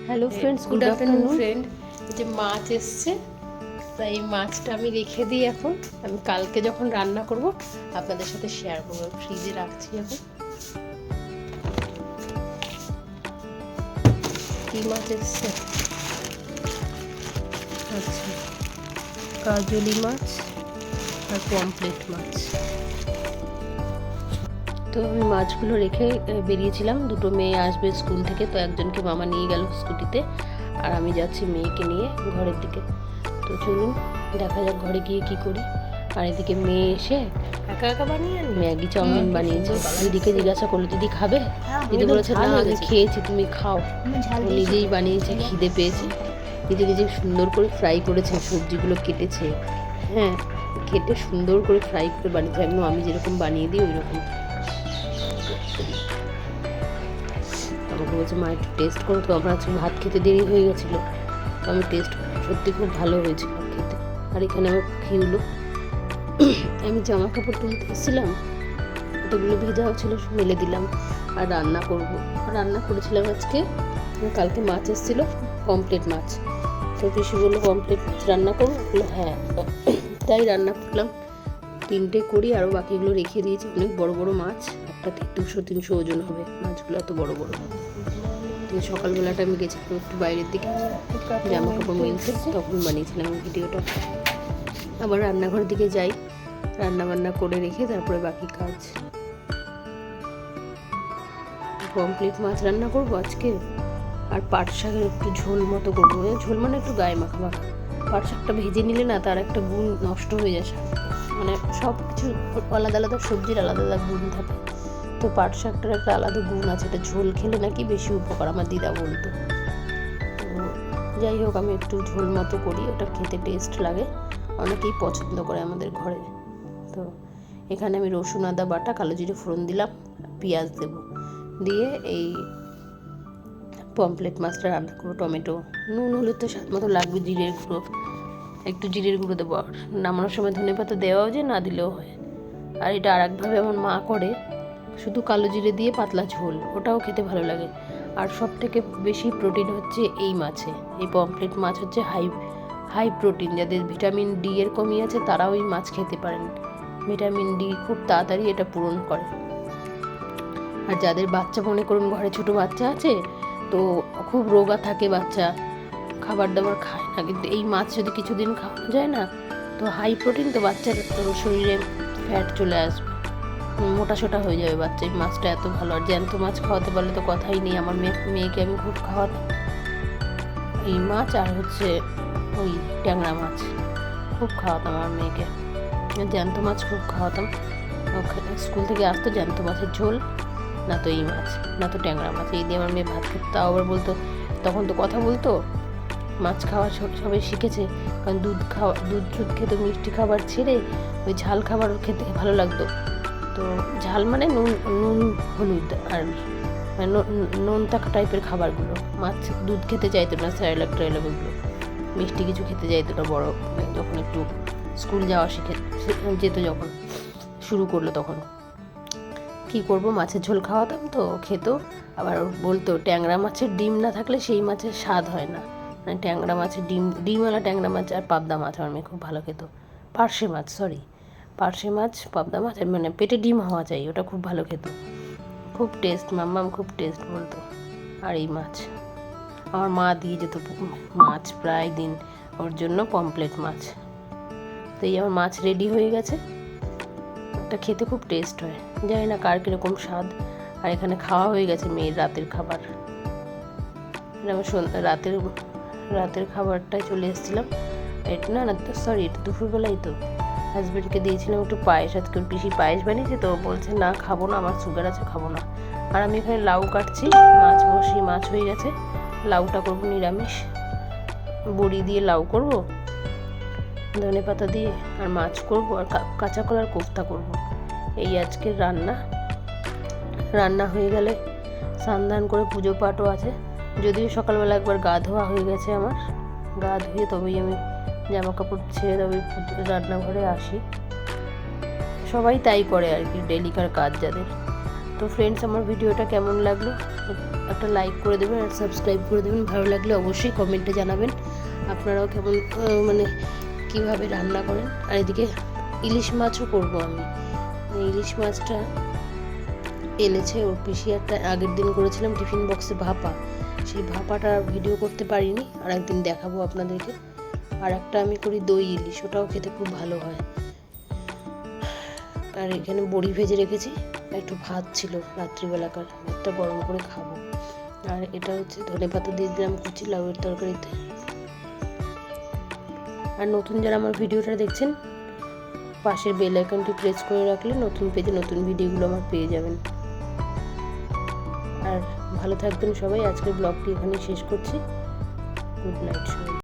Hello friends, good afternoon friend. যে মাছ এসছে, তাই মাছটা আমি রেখে দিই। এখন আমি কালকে যখন রান্না করব আপনাদের সাথে শেয়ার করবো। ফ্রিজে রাখছি এখন। কি মাছ এসছে? আচ্ছা, কাজলি মাছ আর পমফ্রেট মাছ। তো আমি মাছগুলো রেখে বেরিয়েছিলাম। দুটো মেয়ে আসবে স্কুল থেকে, তো একজনকে মামা নিয়ে গেল স্কুটিতে, আর আমি যাচ্ছি মেয়েকে নিয়ে ঘরের দিকে। তো চলুন দেখা যাক ঘরে গিয়ে কি করি। আর এদিকে মেয়ে এসে একা একা বানিয়ে ম্যাগি চাউমিন বানিয়েছে। দিদিকে জিজ্ঞাসা করলো দিদি খাবে? দিদি বলেছে না, আমি খেয়েছি, তুমি খাও। ও নিজেই বানিয়েছে, খিদে পেয়েছে। নিজে নিজে সুন্দর করে ফ্রাই করেছে, সবজিগুলো কেটেছে, হ্যাঁ কেটে সুন্দর করে ফ্রাই করে বানিয়েছে, একদম আমি যেরকম বানিয়ে দিই ওই রকম। আমাকে বলছে মা একটু টেস্ট করো। তো আমার আজকে ভাত খেতে দেরি হয়ে গেছিলো, তো আমি টেস্ট সত্যি খুব ভালো হয়েছিল খেতে। আর এখানে আমার খেয়েগুলো আমি জামা কাপড় তুলতে এসেছিলাম, ওগুলো ভেজাও ছিল, মেলে দিলাম। আর রান্না করেছিলাম আজকে। কালকে মাছ এসেছিলো, পমফ্রেট মাছ। তো পিসি বললো পমফ্রেট মাছ রান্না করবো, বললো হ্যাঁ। তাই রান্না করলাম, 3টে করি, আরও বাকিগুলো রেখে দিয়েছি। অনেক বড় বড় মাছ, একটা 200-300 ওজন হবে মাছগুলো, এত বড় বড়। তো সকালবেলাটা আমি গেছিলাম একটু বাইরের দিকে জামা কাপড় মিলছে, তখন বানিয়েছিলাম ভিডিওটা। আবার রান্নাঘরের দিকে যাই, রান্না বান্না করে রেখে তারপরে বাকি কাজ। পমফ্রেট মাছ রান্না করবো আজকে, আর পাট শাকের একটু ঝোল মতো করবো। ঝোল মানে একটু গায়ে মাখা মাখা। পাট শাকটা ভেজে নিলে না তার একটা গুণ নষ্ট হয়ে যায়, মানে সব কিছু আলাদা আলাদা সবজির আলাদা আলাদা গুণ থাকে। তো পাট শাকটার একটা আলাদা গুণ আছে, এটা ঝোল খেলে নাকি বেশি উপকার, আমার দিদা বলতো। তো যাই হোক, আমি একটু ঝোল মতো করি, ওটা খেতে টেস্ট লাগে, অনেকেই পছন্দ করে আমাদের ঘরে। তো এখানে আমি রসুন আদা বাটা, কালো জিরে ফোড়ন দিলাম, পেঁয়াজ দেব, দিয়ে এই পমফ্রেট মাছটা রান্না করবো। টমেটো, নুন হলুদ তো স্বাদ মতো লাগবে, জিরের গুঁড়ো, একটু জিরের গুঁড়ো দেবো। আর নামানোর সময় ধনেপাতা দেওয়াও যে, না দিলেও হয়। আর এটা আর একভাবে আমার মা করে, শুধু কালো জিরে দিয়ে পাতলা ঝোল, ওটাও খেতে ভালো লাগে। আর সব থেকে বেশি প্রোটিন হচ্ছে এই মাছে, এই পমফ্রেট মাছ হচ্ছে হাই প্রোটিন। যাদের ভিটামিন ডি এর কমি আছে তারাও এই মাছ খেতে পারেন। ভিটামিন ডি খুব তাড়াতাড়ি এটা পূরণ করে। আর যাদের বাচ্চা, মনে করুন ঘরে ছোট বাচ্চা আছে, তো খুব রোগা থাকে বাচ্চা, খাবার দাবার খায় না, কিন্তু এই মাছ যদি কিছুদিন খাওয়ানো যায় না, তো হাই প্রোটিন, তো বাচ্চার শরীরে ফ্যাট চলে আসবে, মোটা সোটা হয়ে যাবে বাচ্চা। এই মাছটা এত ভালো। আর জ্যান্ত মাছ খাওয়াতে পারলে তো কথাই নেই। আমার মেয়েকে আমি খুব খাওয়াতাম এই মাছ, আর হচ্ছে ওই ট্যাংরা মাছ খুব খাওয়াতাম আমার মেয়েকে। জ্যান্ত মাছ খুব খাওয়াতাম। স্কুল থেকে আসতো জ্যান্ত মাছের ঝোল, না তো এই মাছ, না তো ট্যাংরা মাছ, এই দিয়ে আমার মেয়ে ভাত খেত। তাও আবার বলতো, তখন তো কথা বলতো, মাছ খাওয়া সবাই শিখেছে, কারণ দুধ খেতে, মিষ্টি খাবার ছেড়ে ওই ঝাল খাবার খেতে ভালো লাগতো। তো ঝাল মানে নুন হলুদ আর নুন থাকা টাইপের খাবারগুলো। মাছ দুধ খেতে চাইতো না, স্যারেলাক ওগুলো, মিষ্টি কিছু খেতে চাইতো না। বড় যখন একটু স্কুল যাওয়া যেত, যখন শুরু করলো, তখন কি করব, মাছের ঝোল খাওয়াতাম, তো খেত। আবার বলতো ট্যাংরা মাছের ডিম না থাকলে সেই মাছের স্বাদ হয় না। মানে ট্যাংরা মাছের ডিমওয়ালা ট্যাংরা মাছ আর পাবদা মাছ আমার মেয়ে খুব ভালো খেত। পার্শে মাছ, পাবদা মাছ, মানে পেটে ডিম হওয়া চাই, ওটা খুব ভালো খেত। খুব টেস্ট, মাম্মাম খুব টেস্ট বলতো। আর এই মাছ আমার মা দিয়ে যেত মাছ প্রায় দিন, ওর জন্য পমফ্রেট মাছ। তো এই আমার মাছ রেডি হয়ে গেছে, এটা খেতে খুব টেস্ট হয়, জানি না কার কীরকম স্বাদ। আর এখানে খাওয়া হয়ে গেছে মেয়ের রাতের খাবার। আমার রাতের খাবারটায় চলে এসেছিলাম। এটা না সরি, এটা দুপুরবেলাই। তো হাজব্যান্ডকে দিয়েছিলাম একটু পায়েস, আজকে ওর পিসি পায়েস বানিয়েছে, তো বলছে না খাবো না, আমার সুগার আছে, খাবো না। আর আমি এখানে লাউ কাটছি, মাছ হয়ে গেছে, লাউটা করবো নিরামিষ, বড়ি দিয়ে লাউ করব, ধনেপাতা দিয়ে, আর মাছ করব, আর কাঁচা কলার কোফতা করব। এই আজকের রান্না হয়ে গেলে স্নান করে পুজো পাঠও আছে। যদিও সকালবেলা একবার গা ধোয়া হয়ে গেছে আমার, গা ধুয়ে তবেই আমি জামা কাপড় ছেড়ে তবেই রান্নাঘরে আসি। সবাই তাই করে আর কি, ডেলিকার কাজ যাদের। তো ফ্রেন্ডস, আমার ভিডিওটা কেমন লাগলো একটা লাইক করে দেবেন আর সাবস্ক্রাইব করে দেবেন। ভালো লাগলে অবশ্যই কমেন্টে জানাবেন আপনারাও কেমন মানে কীভাবে রান্না করেন। আর এদিকে ইলিশ মাছও করবো আমি। ইলিশ মাছটা এনেছে ওর পিসি, একটা আগের দিন করেছিলাম টিফিন বক্সে ভাপা, সেই ভাপাটা ভিডিও করতে পারিনি, আর একদিন দেখাবো আপনাদেরকে। আর একটা আমি করি দই ইলিশ, ওটাও খেতে খুব ভালো হয়। আর এখানে বড়ি ভেজে রেখেছি, একটু ভাত ছিল রাত্রিবেলাকার, ভাতটা গরম করে খাবো। আর এটা হচ্ছে ধনেপাতা দিয়ে দিলাম কুচি লাউয়ের তরকারিতে। আর নতুন যারা আমার ভিডিওটা দেখছেন, পাশের বেল আইকনটি প্রেস করে রাখলে নতুন পেজে নতুন ভিডিওগুলো আমার পেয়ে যাবেন। আর ভালো থাকবেন সবাই। আজকের ব্লগটি এখানেই শেষ করছি। গুড নাইট সবাই।